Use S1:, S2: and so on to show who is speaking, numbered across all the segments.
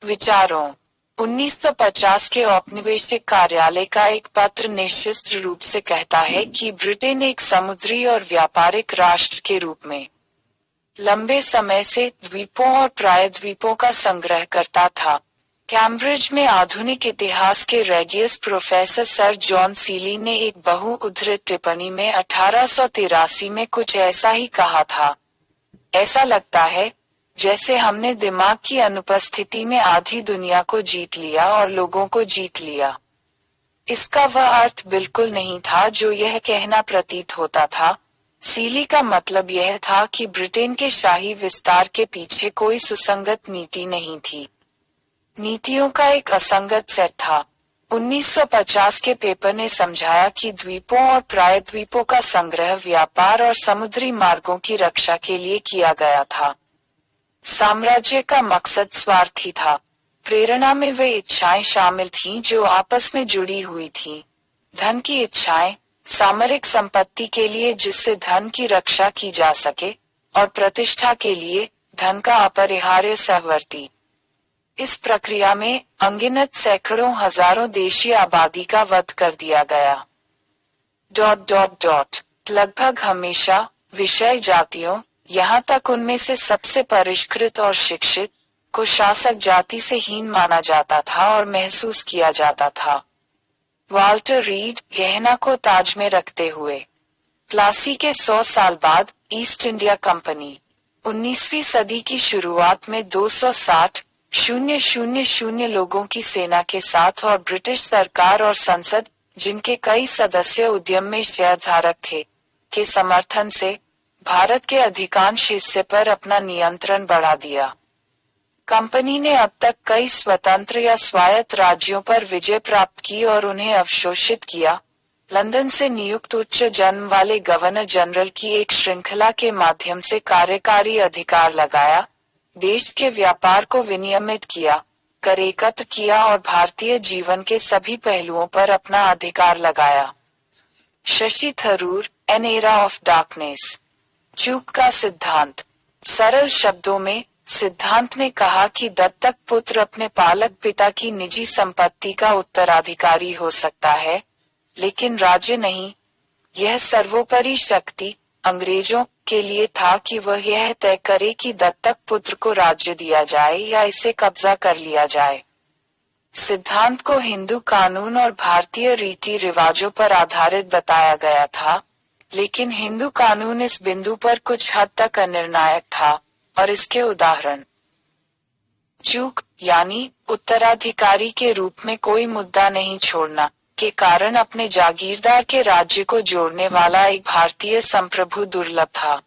S1: विचारों 1950 के औपनिवेशिक कार्यालय का एक पत्र निश्चित रूप से कहता है कि ब्रिटेन एक समुद्री और व्यापारिक राष्ट्र के रूप में लंबे समय से द्वीपों और प्रायद्वीपों का संग्रह करता था। कैम्ब्रिज में आधुनिक इतिहास के रेगियस प्रोफेसर सर जॉन सीली ने एक बहु-उद्धृत टिप्पणी में 1883 में कुछ ऐसा ही कहा था। ऐसा लगता है जैसे हमने दिमाग की अनुपस्थिति में आधी दुनिया को जीत लिया और लोगों को जीत लिया। इसका वह अर्थ बिल्कुल नहीं था जो यह कहना प्रतीत होता था। सीली का मतलब यह था कि ब्रिटेन के शाही विस्तार के पीछे कोई सुसंगत नीति नहीं थी। नीतियों का एक असंगत सेट था। 1950 के पेपर ने समझाया कि द्वीपों और प्रायद्वीपों का संग्रह व्यापार और समुद्री मार्गों की रक्षा के लिए किया गया था। साम्राज्य का मकसद स्वार्थी था। प्रेरणा में वे इच्छाएं शामिल थीं जो आपस में जुड़ी हुई थीं। धन की इच्छाएं, सामरिक संपत्ति के लिए जिससे धन की रक्षा की जा सके, और प्रतिष्ठा के लिए धन का अपरिहार्य सहवर्ती। इस प्रक्रिया में अनगिनत सैकड़ों हजारों देशी आबादी का वध कर दिया गया। लगभग हमेशा विषय जातियों, यहाँ तक उनमें से सबसे परिष्कृत और शिक्षित, को शासक जाति से हीन माना जाता था और महसूस किया जाता था। वाल्टर रीड, गहना को ताज में रखते हुए। प्लासी के 100 साल बाद ईस्ट इंडिया कंपनी 19वीं सदी की शुरुआत में 260,000 लोगों की सेना के साथ और ब्रिटिश सरकार और संसद, जिनके कई सदस्य उद्यम में शेयरधारक थे, के समर्थन से भारत के अधिकांश हिस्से पर अपना नियंत्रण बढ़ा दिया। कंपनी ने अब तक कई स्वतंत्र या स्वायत्त राज्यों पर विजय प्राप्त की और उन्हें अवशोषित किया। लंदन से नियुक्त उच्च जन्म वाले गवर्नर जनरल की एक श्रृंखला के माध्यम से कार्यकारी अधिकार लगाया, देश के व्यापार को विनियमित किया, कर एकत्र किया और भारतीय जीवन के सभी पहलुओं पर अपना अधिकार लगाया। Shashi Tharoor, an era of darkness. चूक का सिद्धांत। सरल शब्दों में, सिद्धांत ने कहा कि दत्तक पुत्र अपने पालक पिता की निजी संपत्ति का उत्तराधिकारी हो सकता है, लेकिन राज्य नहीं। यह सर्वोपरि शक्ति अंग्रेजों के लिए था कि वह यह तय करे कि दत्तक पुत्र को राज्य दिया जाए या इसे कब्जा कर लिया जाए। सिद्धांत को हिंदू कानून और भारतीय रीति रिवाजों पर आधारित बताया गया था, लेकिन हिंदू कानून इस बिंदु पर कुछ हद तक अनिर्णायक था, और इसके उदाहरण चूक यानी उत्तराधिकारी के रूप में कोई मुद्दा नहीं छोड़ना के कारण अपने जागीरदार के राज्य को जोड़ने वाला एक भारतीय संप्रभु दुर्लभ था।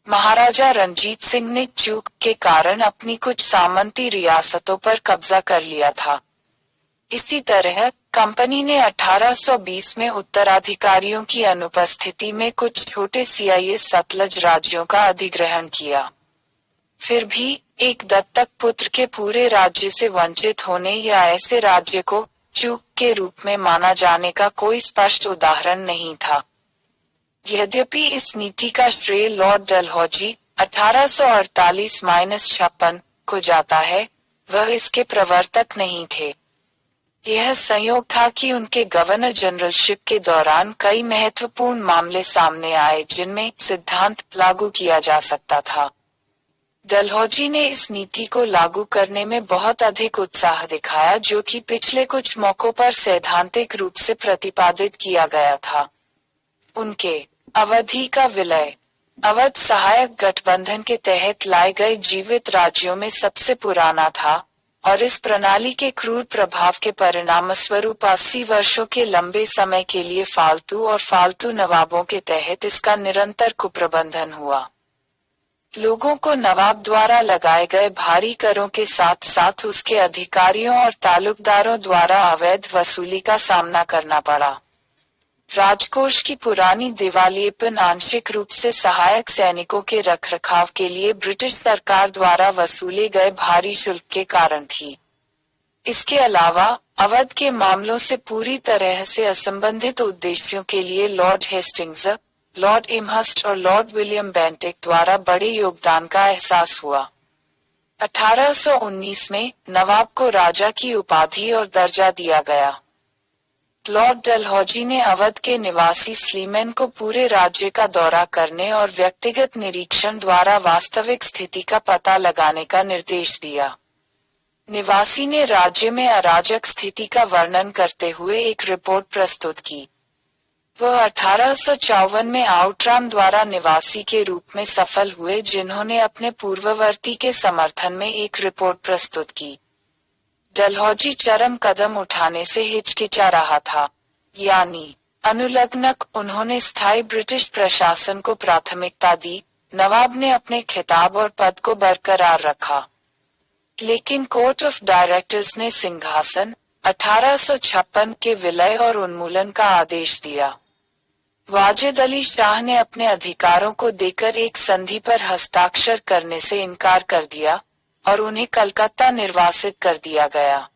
S1: महाराजा रंजीत सिंह ने चूक के कारण अपनी कुछ सामंती रियासतों पर कब्जा कर लिया था। इसी तरह कंपनी ने 1820 में उत्तराधिकारियों की अनुपस्थिति में कुछ छोटे सियाई सतलज राज्यों का अधिग्रहण किया। फिर भी एक दत्तक पुत्र के पूरे राज्य से वंचित होने या ऐसे राज्य को चूक के रूप में माना जाने का कोई स्पष्ट उदाहरण नहीं था। यद्यपि इस नीति का श्रेय लॉर्ड डलहौजी 1848-56 को जाता है, वह इसके प्रवर्तक नहीं थे। यह संयोग था कि उनके गवर्नर जनरलशिप के दौरान कई महत्वपूर्ण मामले सामने आए जिनमें सिद्धांत लागू किया जा सकता था। डलहौजी ने इस नीति को लागू करने में बहुत अधिक उत्साह दिखाया, जो कि पिछले कुछ मौकों पर सैद्धांतिक रूप से प्रतिपादित किया गया था। उनके अवधि का विलय अवध सहायक गठबंधन के तहत लाए गए जीवित राज्यों में सबसे पुराना था, और इस प्रणाली के क्रूर प्रभाव के परिणामस्वरूप 80 वर्षों के लंबे समय के लिए फालतू नवाबों के तहत इसका निरंतर कुप्रबंधन हुआ। लोगों को नवाब द्वारा लगाए गए भारी करों के साथ साथ उसके अधिकारियों और तालुकदारों द्वारा अवैध वसूली का सामना करना पड़ा। राजकोष की पुरानी दिवालियेपन आंशिक रूप से सहायक सैनिकों के रखरखाव के लिए ब्रिटिश सरकार द्वारा वसूले गए भारी शुल्क के कारण थी। इसके अलावा अवध के मामलों से पूरी तरह से असंबंधित उद्देश्यों के लिए लॉर्ड हेस्टिंग्स, लॉर्ड इमहर्स्ट और लॉर्ड विलियम बेंटिक द्वारा बड़े योगदान का एहसास हुआ। 1819 में नवाब को राजा की उपाधि और दर्जा दिया गया। लॉर्ड डलहौजी ने अवध के निवासी स्लीमैन को पूरे राज्य का दौरा करने और व्यक्तिगत निरीक्षण द्वारा वास्तविक स्थिति का पता लगाने का निर्देश दिया। निवासी ने राज्य में अराजक स्थिति का वर्णन करते हुए एक रिपोर्ट प्रस्तुत की। वह 1854 में आउटराम द्वारा निवासी के रूप में सफल हुए, जिन्होंने अपने पूर्ववर्ती के समर्थन में एक रिपोर्ट प्रस्तुत की। डलहौजी चरम कदम उठाने से हिचकिचा रहा था, यानी अनुलग्नक। उन्होंने स्थायी ब्रिटिश प्रशासन को प्राथमिकता दी। नवाब ने अपने खिताब और पद को बरकरार रखा, लेकिन कोर्ट ऑफ डायरेक्टर्स ने सिंहासन 1856 के विलय और उन्मूलन का आदेश दिया। वाजिद अली शाह ने अपने अधिकारों को देकर एक संधि पर हस्ताक्षर करने से इनकार कर दिया और उन्हें कलकत्ता निर्वासित कर दिया गया।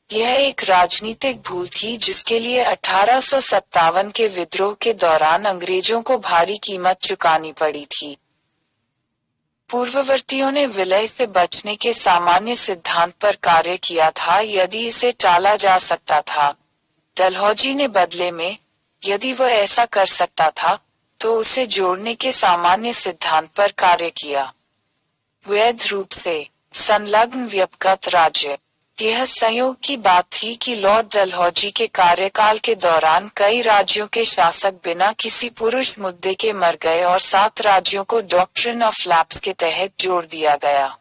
S1: यह एक राजनीतिक भूल थी जिसके लिए 1857 के विद्रोह के दौरान अंग्रेजों को भारी कीमत चुकानी पड़ी थी। पूर्ववर्तियों ने विलय से बचने के सामान्य सिद्धांत पर कार्य किया था यदि इसे टाला जा सकता था। डलहौजी ने बदले में, यदि वह ऐसा कर सकता था, तो उसे जोड़ने के सामान्य सिद्धांत पर कार्य किया। वैध रूप से संलग्न व्यक्तिगत राज्य। यह संयोग की बात थी कि लॉर्ड डलहौजी के कार्यकाल के दौरान कई राज्यों के शासक बिना किसी पुरुष मुद्दे के मर गए और 7 राज्यों को डॉक्ट्रिन ऑफ लैप्स के तहत जोड़ दिया गया।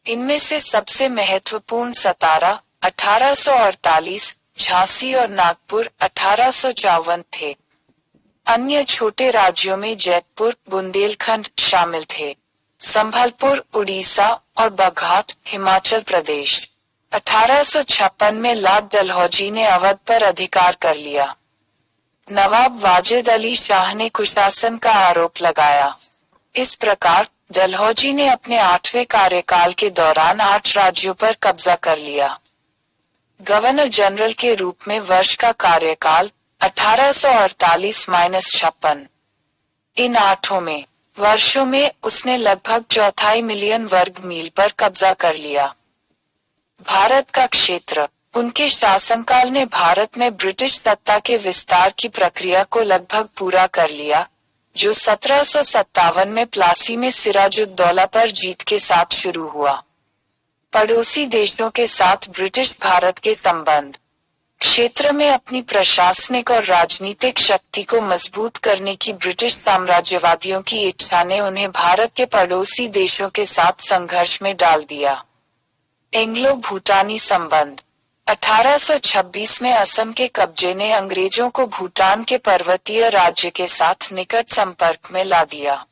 S1: इनमें से सबसे महत्वपूर्ण सतारा 1848, झांसी और नागपुर 1854 थे। अन्य छोटे राज्यों में जैतपुर, बुंदेलखंड शामिल थे। संभलपुर उड़ीसा और बाघाट हिमाचल प्रदेश। 1856 में लॉर्ड डलहौजी ने अवध पर अधिकार कर लिया। नवाब वाजिद अली शाह ने कुशासन का आरोप लगाया। इस प्रकार डलहौजी ने अपने 8वें कार्यकाल के दौरान 8 राज्यों पर कब्जा कर लिया। गवर्नर जनरल के रूप में वर्ष का कार्यकाल 1848-56। इन 8 वर्षों में उसने लगभग 1/4 मिलियन वर्ग मील पर कब्जा कर लिया। भारत का क्षेत्र। उनके शासनकाल ने भारत में ब्रिटिश सत्ता के विस्तार की प्रक्रिया को लगभग पूरा कर लिया, जो 1757 में प्लासी में सिराजुद्दौला पर जीत के साथ शुरू हुआ। पड़ोसी देशों के साथ ब्रिटिश भारत के संबंध। क्षेत्र में अपनी प्रशासनिक और राजनीतिक शक्ति को मजबूत करने की ब्रिटिश साम्राज्यवादियों की इच्छा ने उन्हें भारत के पड़ोसी देशों के साथ संघर्ष में डाल दिया। एंग्लो भूटानी संबंध। 1826 में असम के कब्जे ने अंग्रेजों को भूटान के पर्वतीय राज्य के साथ निकट संपर्क में ला दिया।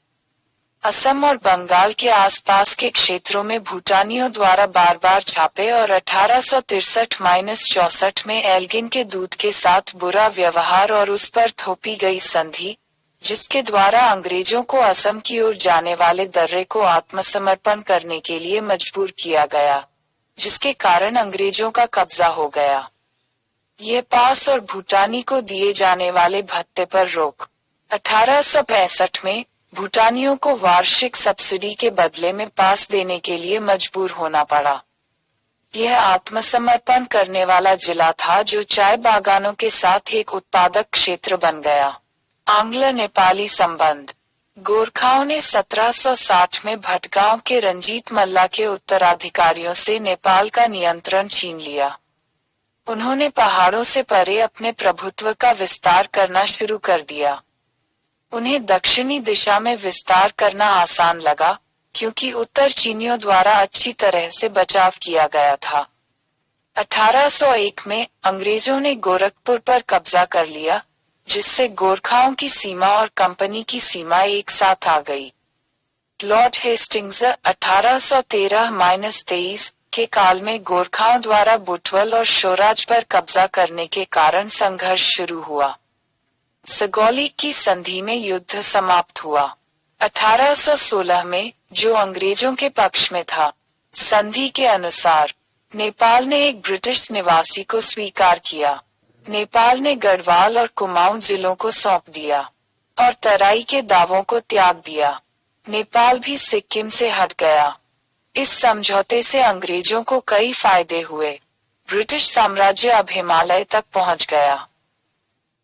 S1: असम और बंगाल के आसपास के क्षेत्रों में भूटानियों द्वारा बार बार छापे और 1863-64 में एल्गिन के दूत के साथ बुरा व्यवहार और उस पर थोपी गई संधि, जिसके द्वारा अंग्रेजों को असम की ओर जाने वाले दर्रे को आत्मसमर्पण करने के लिए मजबूर किया गया, जिसके कारण अंग्रेजों का कब्जा हो गया। यह पास और भूटानी को दिए जाने वाले भत्ते पर रोक। 1865 में भूटानियों को वार्षिक सब्सिडी के बदले में पास देने के लिए मजबूर होना पड़ा। यह आत्मसमर्पण करने वाला जिला था जो चाय बागानों के साथ एक उत्पादक क्षेत्र बन गया। आंग्ल नेपाली संबंध। गोरखाओं ने 1760 में भटगांव के रंजीत मल्ला के उत्तराधिकारियों से नेपाल का नियंत्रण छीन लिया। उन्होंने पहाड़ों से परे अपने प्रभुत्व का विस्तार करना शुरू कर दिया। उन्हें दक्षिणी दिशा में विस्तार करना आसान लगा, क्योंकि उत्तर चीनियों द्वारा अच्छी तरह से बचाव किया गया था। 1801 में अंग्रेजों ने गोरखपुर पर कब्जा कर लिया, जिससे गोरखाओं की सीमा और कंपनी की सीमा एक साथ आ गई। लॉर्ड हेस्टिंग्स 1813-23 के काल में गोरखाओं द्वारा बुटवल और शोराज पर कब्जा करने के कारण संघर्ष शुरू हुआ। सगौली की संधि में युद्ध समाप्त हुआ। 1816 में, जो अंग्रेजों के पक्ष में था, संधि के अनुसार नेपाल ने एक ब्रिटिश निवासी को स्वीकार किया। नेपाल ने गढ़वाल और कुमाऊं जिलों को सौंप दिया और तराई के दावों को त्याग दिया। नेपाल भी सिक्किम से हट गया। इस समझौते से अंग्रेजों को कई फायदे हुए। ब्रिटिश साम्राज्य अब हिमालय तक पहुंच गया।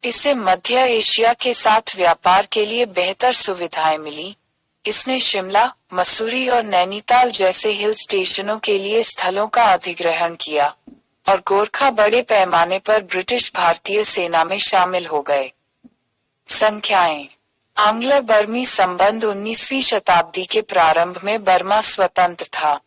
S1: इससे मध्य एशिया के साथ व्यापार के लिए बेहतर सुविधाएं मिली। इसने शिमला, मसूरी और नैनीताल जैसे हिल स्टेशनों के लिए स्थलों का अधिग्रहण किया और गोरखा बड़े पैमाने पर ब्रिटिश भारतीय सेना में शामिल हो गए। संख्याएं। आंग्लो बर्मी संबंध 19वीं शताब्दी के प्रारंभ में बर्मा स्वतंत्र था।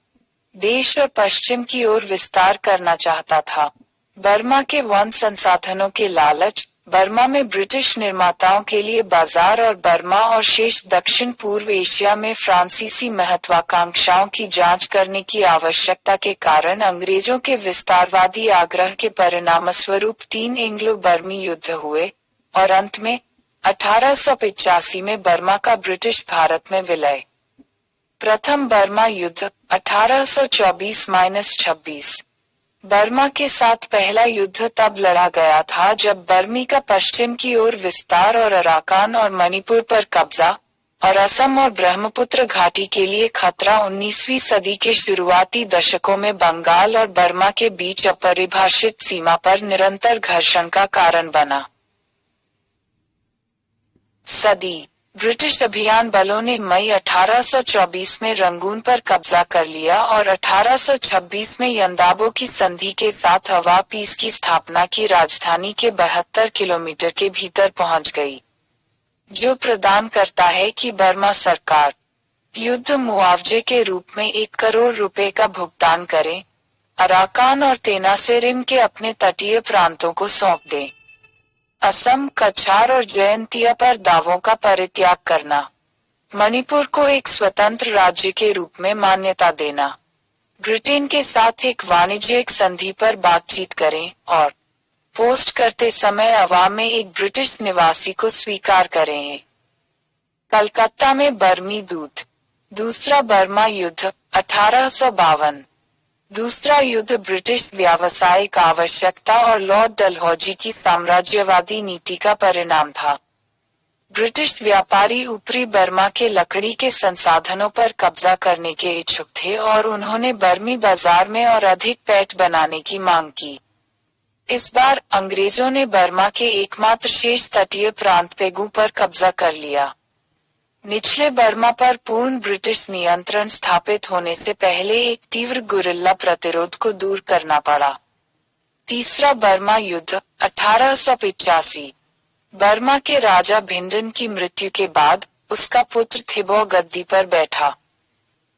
S1: देश और पश्चिम की ओर विस्तार करना चाहता था। बर्मा के वन संसाधनों के लालच, बर्मा में ब्रिटिश निर्माताओं के लिए बाजार और बर्मा और शेष दक्षिण पूर्व एशिया में फ्रांसीसी महत्वाकांक्षाओं की जांच करने की आवश्यकता के कारण अंग्रेजों के विस्तारवादी आग्रह के परिणामस्वरूप 3 एंग्लो बर्मी युद्ध हुए और अंत में 1885 में बर्मा का ब्रिटिश भारत में विलय। प्रथम बर्मा युद्ध 1824-26। बर्मा के साथ पहला युद्ध तब लड़ा गया था जब बर्मी का पश्चिम की ओर विस्तार और अराकान और मणिपुर पर कब्जा और असम और ब्रह्मपुत्र घाटी के लिए खतरा 19वीं सदी के शुरुआती दशकों में बंगाल और बर्मा के बीच अपरिभाषित सीमा पर निरंतर घर्षण का कारण बना। सदी। ब्रिटिश अभियान बलों ने मई 1824 में रंगून पर कब्जा कर लिया और 1826 में यंदाबो की संधि के साथ अवा पीस की स्थापना की राजधानी के 72 किलोमीटर के भीतर पहुंच गई, जो प्रदान करता है कि बर्मा सरकार युद्ध मुआवजे के रूप में 1 करोड़ रुपए का भुगतान करे, अराकान और तेनासेरिम के अपने तटीय प्रांतों को सौंप दे। असम, कछार और जयंतिया पर दावों का परित्याग करना, मणिपुर को एक स्वतंत्र राज्य के रूप में मान्यता देना, ब्रिटेन के साथ एक वाणिज्यिक संधि पर बातचीत करें और पोस्ट करते समय अवाम में एक ब्रिटिश निवासी को स्वीकार करें। कलकत्ता में बर्मी दूत। दूसरा बर्मा युद्ध 1852। दूसरा युद्ध ब्रिटिश व्यावसायिक आवश्यकता और लॉर्ड डलहौजी की साम्राज्यवादी नीति का परिणाम था। ब्रिटिश व्यापारी ऊपरी बर्मा के लकड़ी के संसाधनों पर कब्जा करने के इच्छुक थे और उन्होंने बर्मी बाजार में और अधिक पैठ बनाने की मांग की। इस बार अंग्रेजों ने बर्मा के एकमात्र शेष तटीय प्रांत पेगू पर कब्जा कर लिया। निचले बर्मा पर पूर्ण ब्रिटिश नियंत्रण स्थापित होने से पहले एक तीव्र गुरिल्ला प्रतिरोध को दूर करना पड़ा। तीसरा बर्मा युद्ध 1885। बर्मा के राजा भिंडन की मृत्यु के बाद उसका पुत्र थिबो गद्दी पर बैठा।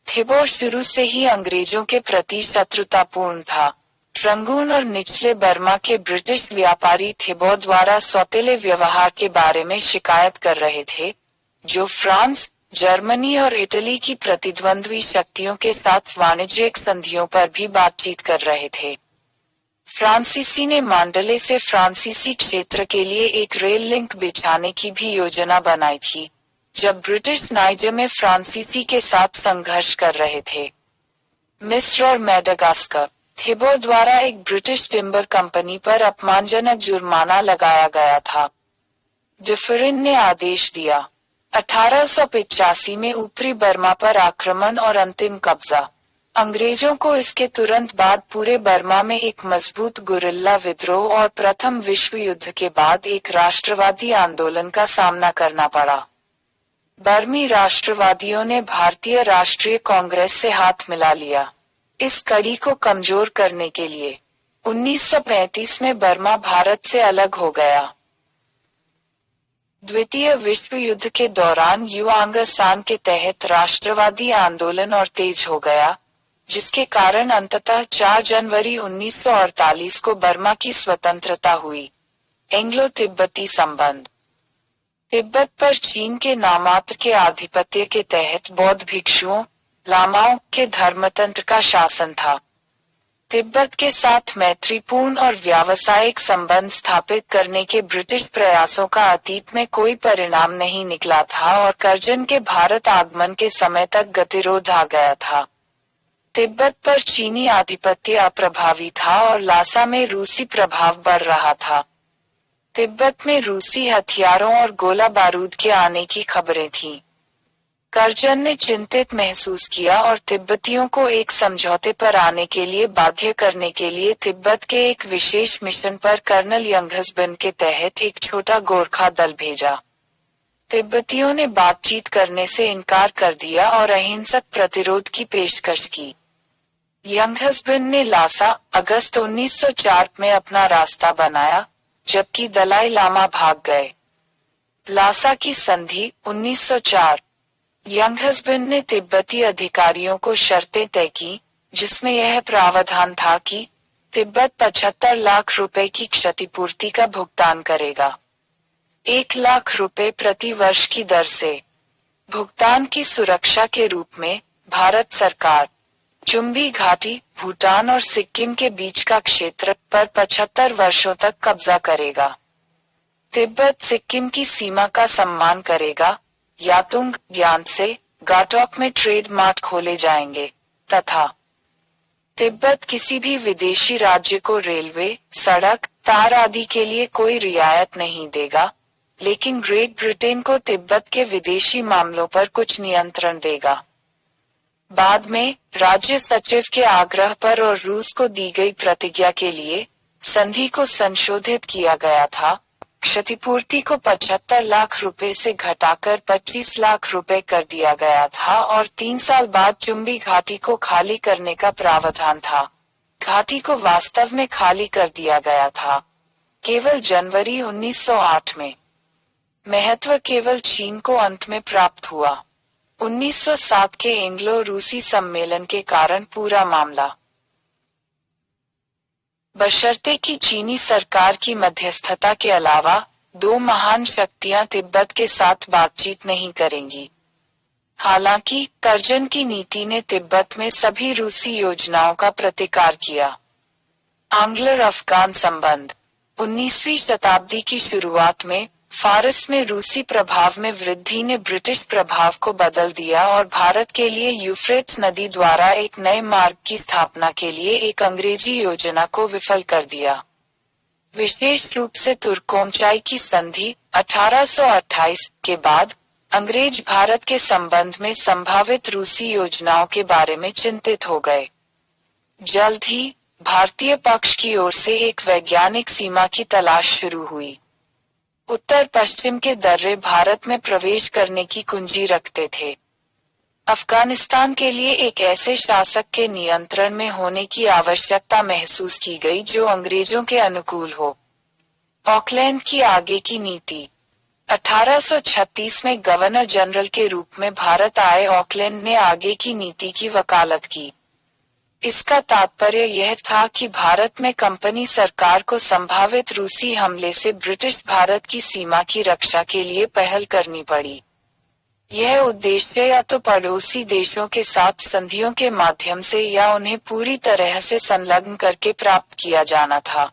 S1: थिबो शुरू से ही अंग्रेजों के प्रति शत्रुतापूर्ण था। रंगून और निचले बर्मा के ब्रिटिश व्यापारी थिबो द्वारा सौतेले व्यवहार के बारे में शिकायत कर रहे थे, जो फ्रांस, जर्मनी और इटली की प्रतिद्वंद्वी शक्तियों के साथ वाणिज्यिक संधियों पर भी बातचीत कर रहे थे। फ्रांसीसी ने मांडले से फ्रांसीसी क्षेत्र के लिए एक रेल लिंक बिछाने की भी योजना बनाई थी, जब ब्रिटिश नाइजर में फ्रांसीसी के साथ संघर्ष कर रहे थे। मिस्र और मेडागास्कर। थिबो द्वारा एक ब्रिटिश टिम्बर कंपनी पर अपमानजनक जुर्माना लगाया गया था। डिफरिन ने आदेश दिया। 1885 में ऊपरी बर्मा पर आक्रमण और अंतिम कब्जा। अंग्रेजों को इसके तुरंत बाद पूरे बर्मा में एक मजबूत गुरिल्ला विद्रोह और प्रथम विश्व युद्ध के बाद एक राष्ट्रवादी आंदोलन का सामना करना पड़ा। बर्मी राष्ट्रवादियों ने भारतीय राष्ट्रीय कांग्रेस से हाथ मिला लिया। इस कड़ी को कमजोर करने के लिए 1935 में बर्मा भारत से अलग हो गया। द्वितीय विश्व युद्ध के दौरान युआंग सान के तहत राष्ट्रवादी आंदोलन और तेज हो गया, जिसके कारण अंततः 4 जनवरी 1948 को बर्मा की स्वतंत्रता हुई। एंग्लो तिब्बती संबंध। तिब्बत पर चीन के नामात्र के आधिपत्य के तहत बौद्ध भिक्षुओं, लामाओं के धर्मतंत्र का शासन था। तिब्बत के साथ मैत्रीपूर्ण और व्यावसायिक संबंध स्थापित करने के ब्रिटिश प्रयासों का अतीत में कोई परिणाम नहीं निकला था और कर्जन के भारत आगमन के समय तक गतिरोध आ गया था। तिब्बत पर चीनी आधिपत्य अप्रभावी था और लासा में रूसी प्रभाव बढ़ रहा था। तिब्बत में रूसी हथियारों और गोला बारूद के आने की खबरें थीं। कर्जन ने चिंतित महसूस किया और तिब्बतियों को एक समझौते पर आने के लिए बाध्य करने के लिए तिब्बत के एक विशेष मिशन पर कर्नल यंगहसबिन के तहत एक छोटा गोरखा दल भेजा। तिब्बतियों ने बातचीत करने से इनकार कर दिया और अहिंसक प्रतिरोध की पेशकश की। यंगहसबिन ने लासा, अगस्त 1904 में अपना रास्ता बनाया, जबकि दलाई लामा भाग गए। लासा की संधि 1904। यंगहसबिन ने तिब्बती अधिकारियों को शर्तें तय की, जिसमें यह प्रावधान था कि तिब्बत 75 लाख रुपए की क्षतिपूर्ति का भुगतान करेगा, 1 लाख रुपए प्रति वर्ष की दर से। भुगतान की सुरक्षा के रूप में भारत सरकार चुम्बी घाटी, भूटान और सिक्किम के बीच का क्षेत्र पर 75 वर्षों तक कब्जा करेगा। तिब्बत सिक्किम की सीमा का सम्मान करेगा। यातुंग, ग्यानसे, गाटोक में ट्रेड मार्ट खोले जाएंगे तथा तिब्बत किसी भी विदेशी राज्य को रेलवे, सड़क, तार आदि के लिए कोई रियायत नहीं देगा, लेकिन ग्रेट ब्रिटेन को तिब्बत के विदेशी मामलों पर कुछ नियंत्रण देगा। बाद में राज्य सचिव के आग्रह पर और रूस को दी गई प्रतिज्ञा के लिए संधि को संशोधित किया गया था। क्षतिपूर्ति को 75 लाख रुपए से घटाकर 25 लाख रुपए कर दिया गया था और 3 साल बाद चुम्बी घाटी को खाली करने का प्रावधान था। घाटी को वास्तव में खाली कर दिया गया था केवल जनवरी 1908 में। महत्व केवल चीन को अंत में प्राप्त हुआ। 1907 के एंग्लो रूसी सम्मेलन के कारण पूरा मामला, बशर्ते कि चीनी सरकार की मध्यस्थता के अलावा 2 महान शक्तियां तिब्बत के साथ बातचीत नहीं करेंगी। हालांकि कर्जन की नीति ने तिब्बत में सभी रूसी योजनाओं का प्रतिकार किया। आंग्लर अफगान संबंध 19वीं शताब्दी की शुरुआत में फारस में रूसी प्रभाव में वृद्धि ने ब्रिटिश प्रभाव को बदल दिया और भारत के लिए यूफ्रेट्स नदी द्वारा एक नए मार्ग की स्थापना के लिए एक अंग्रेजी योजना को विफल कर दिया। विशेष रूप से तुर्कोमचाई की संधि 1828 के बाद अंग्रेज भारत के संबंध में संभावित रूसी योजनाओं के बारे में चिंतित हो गए। जल्द ही भारतीय पक्ष की ओर से एक वैज्ञानिक सीमा की तलाश शुरू हुई। उत्तर पश्चिम के दर्रे भारत में प्रवेश करने की कुंजी रखते थे। अफगानिस्तान के लिए एक ऐसे शासक के नियंत्रण में होने की आवश्यकता महसूस की गई जो अंग्रेजों के अनुकूल हो। ऑकलैंड की आगे की नीति 1836 में गवर्नर जनरल के रूप में भारत आए ऑकलैंड ने आगे की नीति की वकालत की। इसका तात्पर्य यह था कि भारत में कंपनी सरकार को संभावित रूसी हमले से ब्रिटिश भारत की सीमा की रक्षा के लिए पहल करनी पड़ी। यह उद्देश्य या तो पड़ोसी देशों के साथ संधियों के माध्यम से या उन्हें पूरी तरह से संलग्न करके प्राप्त किया जाना था।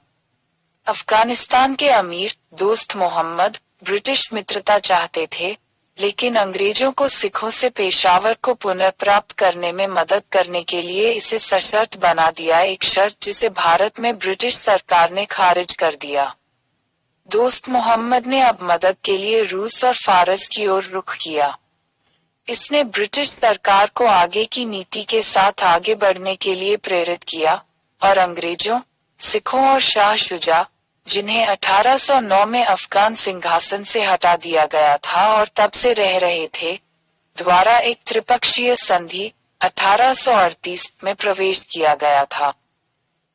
S1: अफगानिस्तान के अमीर दोस्त मोहम्मद ब्रिटिश मित्रता चाहते थे, लेकिन अंग्रेजों को सिखों से पेशावर को पुनर्प्राप्त करने में मदद करने के लिए इसे सशर्त बना दिया, एक शर्त जिसे भारत में ब्रिटिश सरकार ने खारिज कर दिया। दोस्त मोहम्मद ने अब मदद के लिए रूस और फारस की ओर रुख किया। इसने ब्रिटिश सरकार को आगे की नीति के साथ आगे बढ़ने के लिए प्रेरित किया और अंग्रेजों, सिखों और शाह शुजा, जिन्हें 1809 में अफगान सिंहासन से हटा दिया गया था और तब से रह रहे थे, द्वारा एक त्रिपक्षीय संधि 1838 में प्रवेश किया गया था।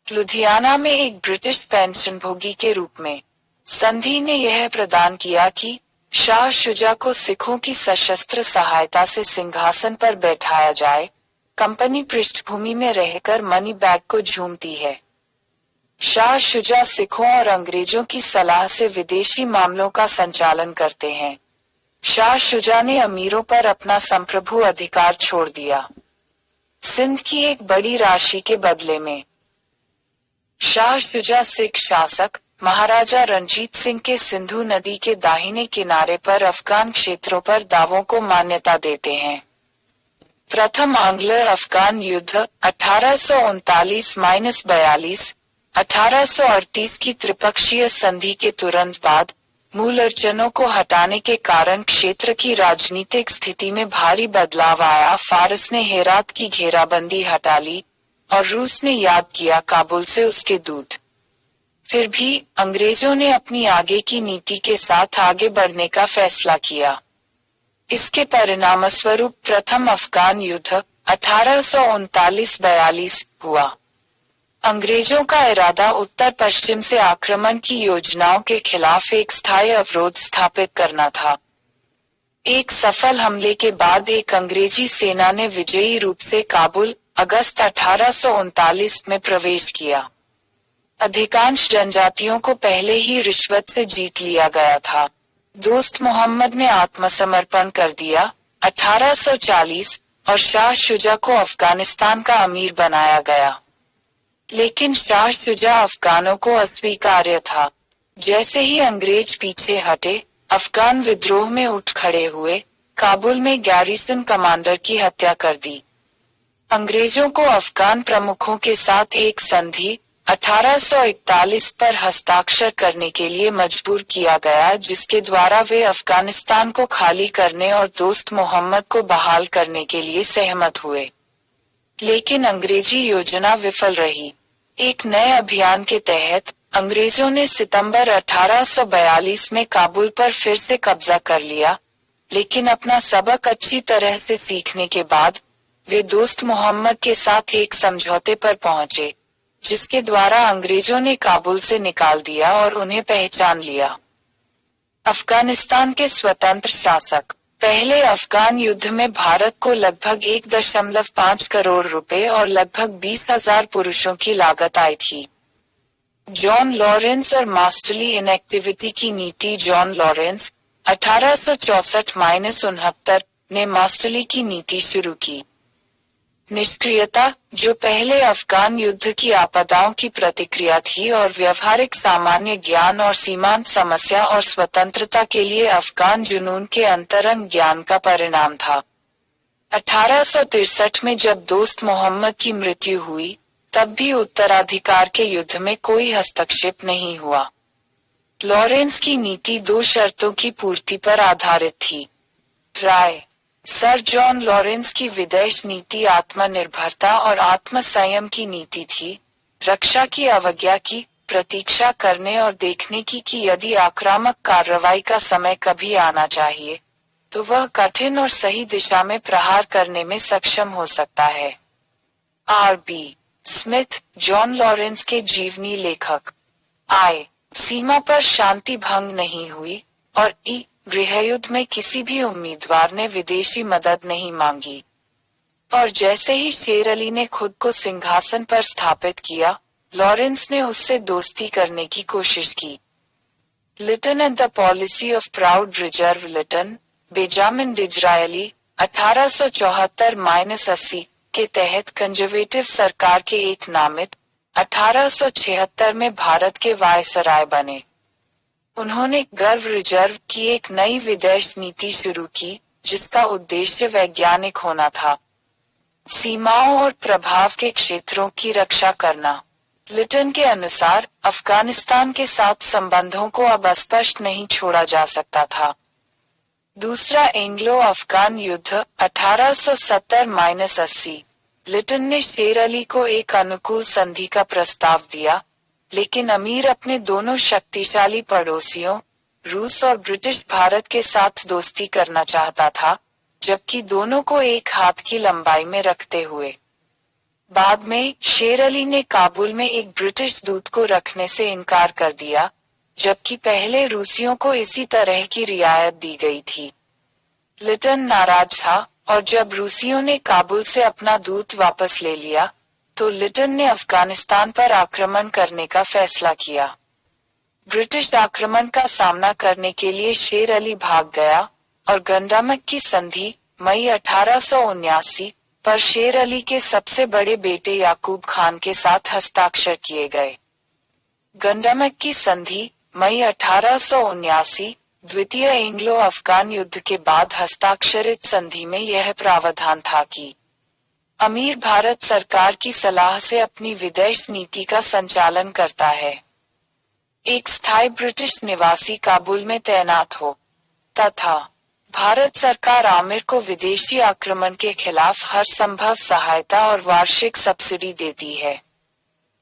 S1: लुधियाना में एक ब्रिटिश पेंशनभोगी के रूप में संधि ने यह प्रदान किया कि शाह शुजा को सिखों की सशस्त्र सहायता से सिंहासन पर बैठाया जाए। कंपनी पृष्ठभूमि में रहकर मनी बैग को झूमती है। शाह शुजा सिखों और अंग्रेजों की सलाह से विदेशी मामलों का संचालन करते हैं। शाह शुजा ने अमीरों पर अपना संप्रभु अधिकार छोड़ दिया। सिंध की एक बड़ी राशि के बदले में शाह शुजा सिख शासक महाराजा रणजीत सिंह के सिंधु नदी के दाहिने किनारे पर अफगान क्षेत्रों पर दावों को मान्यता देते हैं। प्रथम आंग्लो अफगान युद्ध 1839-42 1838 की त्रिपक्षीय संधि के तुरंत बाद मूल अड़चनों को हटाने के कारण क्षेत्र की राजनीतिक स्थिति में भारी बदलाव आया। फारस ने हेरात की घेराबंदी हटा ली और रूस ने याद किया काबुल से उसके दूत। फिर भी अंग्रेजों ने अपनी आगे की नीति के साथ आगे बढ़ने का फैसला किया। इसके परिणामस्वरूप प्रथम अफगान युद्ध 1839-42 हुआ। अंग्रेजों का इरादा उत्तर पश्चिम से आक्रमण की योजनाओं के खिलाफ एक स्थायी अवरोध स्थापित करना था। एक सफल हमले के बाद एक अंग्रेजी सेना ने विजयी रूप से काबुल अगस्त 1839 में प्रवेश किया। अधिकांश जनजातियों को पहले ही रिश्वत से जीत लिया गया था। दोस्त मोहम्मद ने आत्मसमर्पण कर दिया 1840 और शाह शुजा को अफगानिस्तान का अमीर बनाया गया। लेकिन शाह शुजा अफगानों को अस्वीकार्य था। जैसे ही अंग्रेज पीछे हटे, अफगान विद्रोह में उठ खड़े हुए, काबुल में गैरिसन कमांडर की हत्या कर दी। अंग्रेजों को अफगान प्रमुखों के साथ एक संधि 1841 पर हस्ताक्षर करने के लिए मजबूर किया गया, जिसके द्वारा वे अफगानिस्तान को खाली करने और दोस्त मोहम्मद को बहाल करने के लिए सहमत हुए। लेकिन अंग्रेजी योजना विफल रही। एक नए अभियान के तहत अंग्रेजों ने सितंबर 1842 में काबुल पर फिर से कब्जा कर लिया, लेकिन अपना सबक अच्छी तरह से सीखने के बाद वे दोस्त मोहम्मद के साथ एक समझौते पर पहुंचे, जिसके द्वारा अंग्रेजों ने काबुल से निकाल दिया और उन्हें पहचान लिया। अफगानिस्तान के स्वतंत्र शासक। पहले अफगान युद्ध में भारत को लगभग 1.5 करोड़ रुपए और लगभग 20,000 पुरुषों की लागत आई थी। जॉन लॉरेंस और मास्टरली इनएक्टिविटी की नीति। जॉन लॉरेंस 1864-69 ने मास्टरली की नीति शुरू की। निष्क्रियता, जो पहले अफगान युद्ध की आपदाओं की प्रतिक्रिया थी और व्यवहारिक सामान्य ज्ञान और सीमांत समस्या और स्वतंत्रता के लिए अफगान जुनून के अंतरंग ज्ञान का परिणाम था। 1863 में जब दोस्त मोहम्मद की मृत्यु हुई, तब भी उत्तराधिकार के युद्ध में कोई हस्तक्षेप नहीं हुआ। लॉरेंस की नीति 2 शर्तों की पूर्ति पर आधारित थी। राय। सर जॉन लॉरेंस की विदेश नीति आत्मनिर्भरता और आत्मसंयम की नीति थी। रक्षा की अवज्ञा की, प्रतीक्षा करने और देखने की कि यदि आक्रामक कार्रवाई का समय कभी आना चाहिए, तो वह कठिन और सही दिशा में प्रहार करने में सक्षम हो सकता है। R.B. स्मिथ, जॉन लॉरेंस के जीवनी लेखक। I. सीमा पर शांति भंग नहीं हुई और E. गृहयुद्ध में किसी भी उम्मीदवार ने विदेशी मदद नहीं मांगी। और जैसे ही शेर अली ने खुद को सिंहासन पर स्थापित किया, लॉरेंस ने उससे दोस्ती करने की कोशिश की। Lytton and the policy of proud reserve. Lytton, Benjamin Disraeli 1874-80 के तहत कंजर्वेटिव सरकार के एक नामित 1876 में भारत के वायसराय बने। उन्होंने गर्व रिजर्व की एक नई विदेश नीति शुरू की, जिसका उद्देश्य वैज्ञानिक होना था, सीमाओं और प्रभाव के क्षेत्रों की रक्षा करना। लिटन के अनुसार अफगानिस्तान के साथ संबंधों को अब अस्पष्ट नहीं छोड़ा जा सकता था। दूसरा एंग्लो अफगान युद्ध 1870-80। लिटन ने शेर अली को एक अनुकूल संधि का प्रस्ताव दिया, लेकिन अमीर अपने दोनों शक्तिशाली पड़ोसियों रूस और ब्रिटिश भारत के साथ दोस्ती करना चाहता था, जबकि दोनों को एक हाथ की लंबाई में रखते हुए। बाद में शेर अली ने काबुल में एक ब्रिटिश दूत को रखने से इनकार कर दिया, जबकि पहले रूसियों को इसी तरह की रियायत दी गई थी। लिटन नाराज था और जब रूसियों ने काबुल से अपना दूत वापस ले लिया, तो लिटन ने अफगानिस्तान पर आक्रमण करने का फैसला किया। ब्रिटिश आक्रमण का सामना करने के लिए शेर अली भाग गया और गंडामक की संधि मई 1879 पर शेर अली के सबसे बड़े बेटे याकूब खान के साथ हस्ताक्षर किए गए। गंडामक की संधि मई 1879 द्वितीय एंग्लो अफगान युद्ध के बाद हस्ताक्षरित संधि में यह प्रावधान था कि अमीर भारत सरकार की सलाह से अपनी विदेश नीति का संचालन करता है। एक स्थायी ब्रिटिश निवासी काबुल में तैनात हो, तथा भारत सरकार आमिर को विदेशी आक्रमण के खिलाफ हर संभव सहायता और वार्षिक सब्सिडी देती है।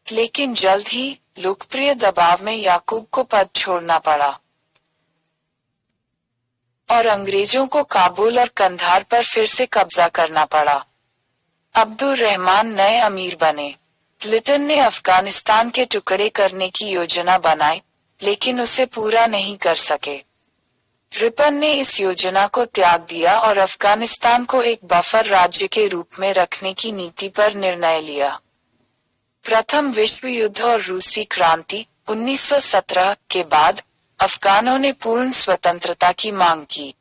S1: लेकिन जल्द ही लोकप्रिय दबाव में याकूब को पद छोड़ना पड़ा और अंग्रेजों को काबुल और कंधार पर फिर से कब्जा करना पड़ा। अब्दुल रहमान नए अमीर बने। क्लिंटन ने अफगानिस्तान के टुकड़े करने की योजना बनाई, लेकिन उसे पूरा नहीं कर सके। रिपन ने इस योजना को त्याग दिया और अफगानिस्तान को एक बफर राज्य के रूप में रखने की नीति पर निर्णय लिया। प्रथम विश्व युद्ध और रूसी क्रांति 1917 के बाद अफगानों ने पूर्ण स्वतंत्रता की मांग की।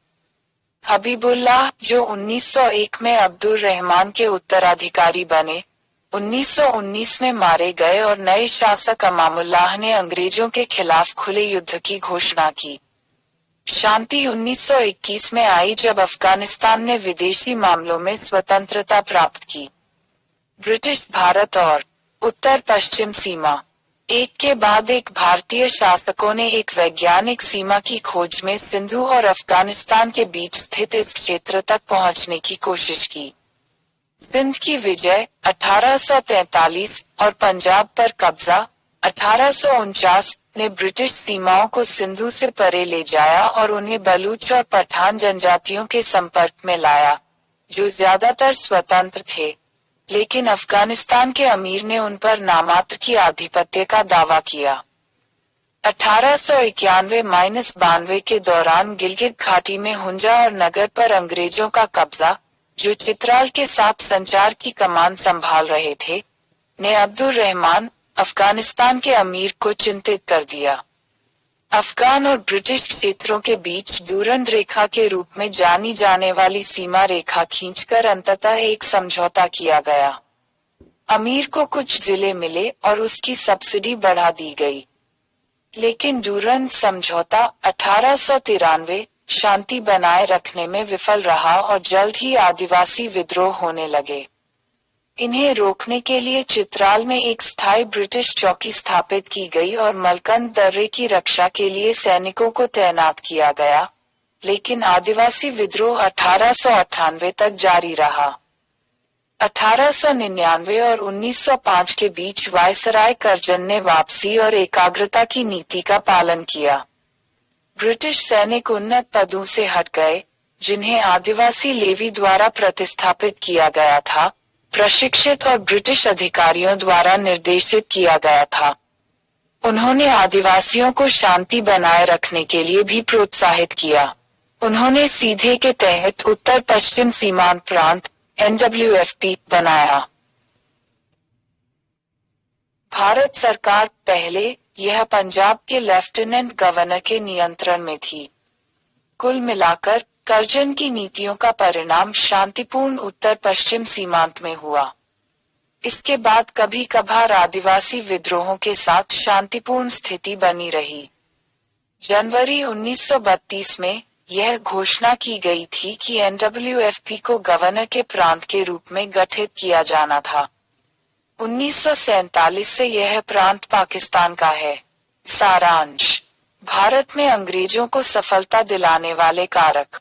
S1: हबीबुल्लाह, जो 1901 में अब्दुल रहमान के उत्तराधिकारी बने, 1919 में मारे गए और नए शासक अमामुल्लाह ने अंग्रेजों के खिलाफ खुले युद्ध की घोषणा की। शांति 1921 में आई जब अफगानिस्तान ने विदेशी मामलों में स्वतंत्रता प्राप्त की। ब्रिटिश भारत और उत्तर पश्चिम सीमा। एक के बाद एक भारतीय शासकों ने एक वैज्ञानिक सीमा की खोज में सिंधु और अफगानिस्तान के बीच स्थित इस क्षेत्र तक पहुंचने की कोशिश की। सिंध की विजय 1843 और पंजाब पर कब्जा 1849 ने ब्रिटिश सीमाओं को सिंधु से परे ले जाया और उन्हें बलूच और पठान जनजातियों के संपर्क में लाया, जो ज्यादातर स्वतंत्र थे, लेकिन अफगानिस्तान के अमीर ने उन पर नामात्र की आधिपत्य का दावा किया। 1891-92 के दौरान गिलगित घाटी में हुंजा और नगर पर अंग्रेजों का कब्जा, जो चित्राल के साथ संचार की कमान संभाल रहे थे, ने अब्दुल रहमान, अफगानिस्तान के अमीर को चिंतित कर दिया। अफगान और ब्रिटिश क्षेत्रों के बीच डूरंड रेखा के रूप में जानी जाने वाली सीमा रेखा खींचकर अंततः एक समझौता किया गया। अमीर को कुछ जिले मिले और उसकी सब्सिडी बढ़ा दी गई, लेकिन डूरंड समझौता 1893 शांति बनाए रखने में विफल रहा और जल्द ही आदिवासी विद्रोह होने लगे। इन्हें रोकने के लिए चित्राल में एक स्थायी ब्रिटिश चौकी स्थापित की गई और मलकंद दर्रे की रक्षा के लिए सैनिकों को तैनात किया गया, लेकिन आदिवासी विद्रोह 1898 तक जारी रहा। 1899 और 1905 के बीच वायसराय कर्जन ने वापसी और एकाग्रता की नीति का पालन किया। ब्रिटिश सैनिक उन्नत पदों से हट गए, जिन्हें आदिवासी लेवी द्वारा प्रतिस्थापित किया गया था, प्रशिक्षित और ब्रिटिश अधिकारियों द्वारा निर्देशित किया गया था। उन्होंने आदिवासियों को शांति बनाए रखने के लिए भी प्रोत्साहित किया। उन्होंने सीधे के तहत उत्तर पश्चिम सीमांत प्रांत NWFP बनाया। भारत सरकार पहले यह पंजाब के लेफ्टिनेंट गवर्नर के नियंत्रण में थी। कुल मिलाकर कर्जन की नीतियों का परिणाम शांतिपूर्ण उत्तर पश्चिम सीमांत में हुआ। इसके बाद कभी कभार आदिवासी विद्रोहों के साथ शांतिपूर्ण स्थिति बनी रही। जनवरी 1932 में यह घोषणा की गई थी कि NWFP को गवर्नर के प्रांत के रूप में गठित किया जाना था। 1947 से यह प्रांत पाकिस्तान का है। सारांश: भारत में अंग्रेजों को सफलता दिलाने वाले कारक: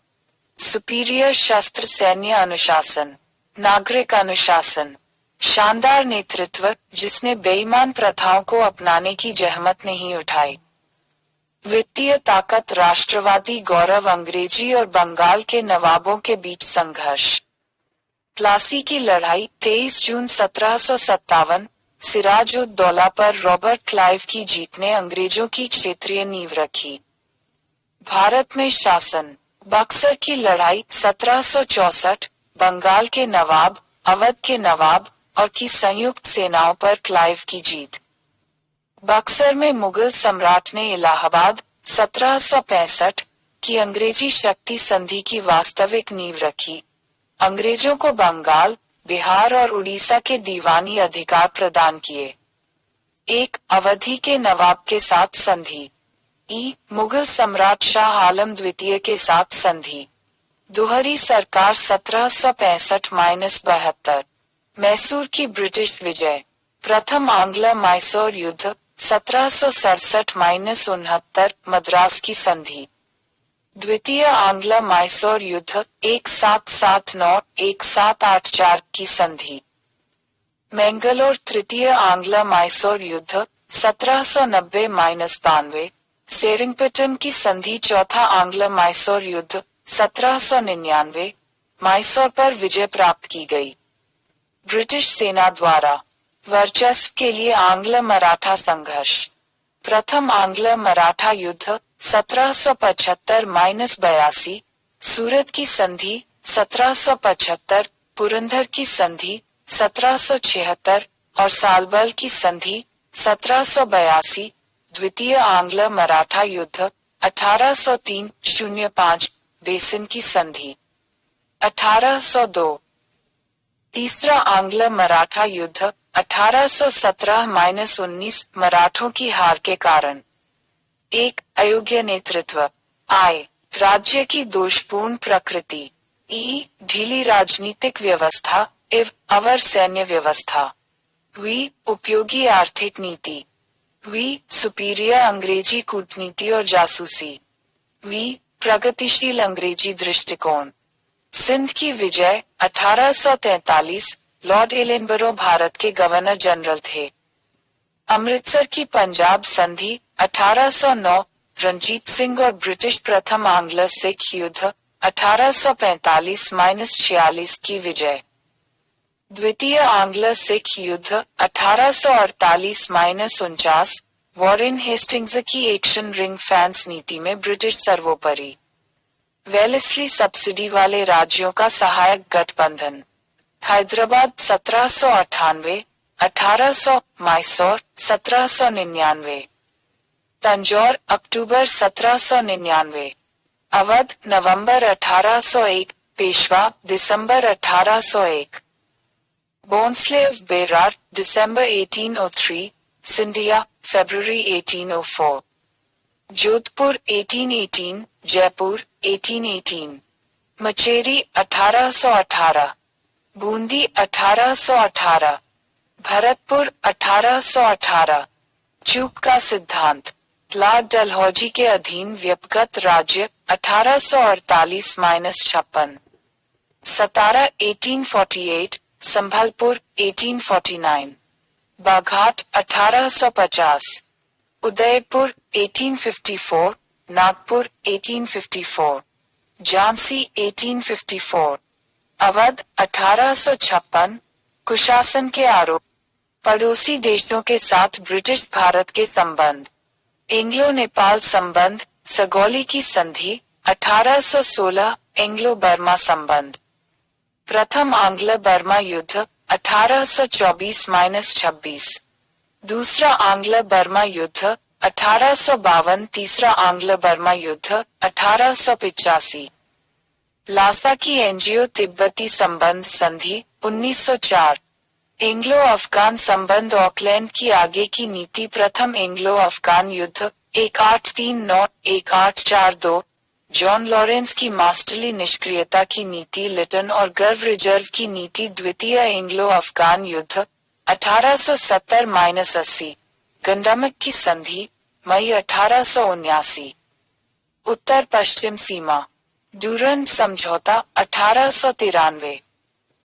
S1: सुपीरियर शस्त्र सैन्य अनुशासन, नागरिक अनुशासन, शानदार नेतृत्व जिसने बेईमान प्रथाओं को अपनाने की जहमत नहीं उठाई, वित्तीय ताकत, राष्ट्रवादी गौरव, अंग्रेजी और बंगाल के नवाबों के बीच संघर्ष, प्लासी की लड़ाई 23 जून 1757, सिराज उद दौला पर रॉबर्ट क्लाइव की जीत ने अंग्रेजों की क्षेत्रीय नींव रखी। भारत में शासन, बक्सर की लड़ाई 1764, बंगाल के नवाब, अवध के नवाब और की संयुक्त सेनाओं पर क्लाइव की जीत। बक्सर में मुगल सम्राट ने इलाहाबाद 1765 की अंग्रेजी शक्ति संधि की वास्तविक नींव रखी। अंग्रेजों को बंगाल, बिहार और उड़ीसा के दीवानी अधिकार प्रदान किए। एक अवधी के नवाब के साथ संधि। मुगल सम्राट शाह आलम द्वितीय के साथ संधि। दोहरी सरकार 1765-72। मैसूर की ब्रिटिश विजय। प्रथम आंग्ल मैसूर युद्ध 1767-69 मद्रास की संधि। द्वितीय आंग्ल मैसूर युद्ध 1779-1784 की संधि। मैंगलोर तृतीय आंग्ल मैसूर युद्ध 1790-92 सेरिंगपटन की संधि। चौथा आंग्ल मैसूर युद्ध 1799 मैसूर पर विजय प्राप्त की गई। ब्रिटिश सेना द्वारा वर्चस्व के लिए आंग्ल मराठा संघर्ष। प्रथम आंग्ल मराठा युद्ध 1775-82 सूरत की संधि 1775, पुरंदर की संधि 1776 और सालबल की संधि 1782। द्वितीय आंग्ल मराठा युद्ध 1803-05 बेसिन की संधि 1802। तीसरा आंग्ल मराठा युद्ध 1817-19 मराठों की हार के कारण। 1. अयोग्य नेतृत्व। आय राज्य की दोषपूर्ण प्रकृति। ढीली राजनीतिक व्यवस्था एवं अवर सैन्य व्यवस्था। उपयोगी आर्थिक नीति। सुपीरियर अंग्रेजी कूटनीति और जासूसी। प्रगतिशील अंग्रेजी दृष्टिकोण। सिंध की विजय 1843 लॉर्ड एलेनबरो भारत के गवर्नर जनरल थे। अमृतसर की पंजाब संधि 1809 रंजीत सिंह और ब्रिटिश प्रथम आंग्ल सिख युद्ध 1845-46 की विजय। द्वितीय आंग्ल सिख युद्ध 1848-49 वॉरेन हेस्टिंग्स की एक्शन रिंग फेंस नीति में ब्रिटिश सर्वोपरि। वेलेस्ली सब्सिडी वाले राज्यों का सहायक गठबंधन। हैदराबाद 1798, 1800 मैसूर 1799। तंजौर अक्टूबर 1799। अवध नवंबर 1801, पेशवा दिसंबर 1801। बोन्सले बेरार दिसंबर 1803, सिंधिया फरवरी 1804। जोधपुर 1818, जयपुर 1818। मचेरी 1818, बूंदी 1818, भरतपुर 1818। चूक का सिद्धांत। लॉर्ड डलहौजी के अधीन व्यक्तिगत राज्य 1848-56। सतारा 1848, संभलपुर 1849। बाघाट 1850। उदयपुर 1854, नागपुर 1854। झांसी 1854। अवध 1856। कुशासन के आरोप। पड़ोसी देशों के साथ ब्रिटिश भारत के संबंध। एंग्लो नेपाल संबंध, सगौली की संधि 1816। एंग्लो बर्मा संबंध। प्रथम आंग्ल बर्मा युद्ध 1824-26। दूसरा आंग्ल बर्मा युद्ध 1852। तीसरा आंग्ल बर्मा युद्ध 1885। लासा की एनजीओ तिब्बती संबंध संधि 1904। एंग्लो अफगान संबंध ऑकलैंड की आगे की नीति। प्रथम एंग्लो अफगान युद्ध 1839-1842। जॉन लॉरेंस की मास्टरली निष्क्रियता की नीति। लिटन और गर्व रिजर्व की नीति। द्वितीय एंग्लो अफगान युद्ध 1870-80। गंडमक की संधि मई 1879। उत्तर पश्चिम सीमा। डूरंड समझौता 1893।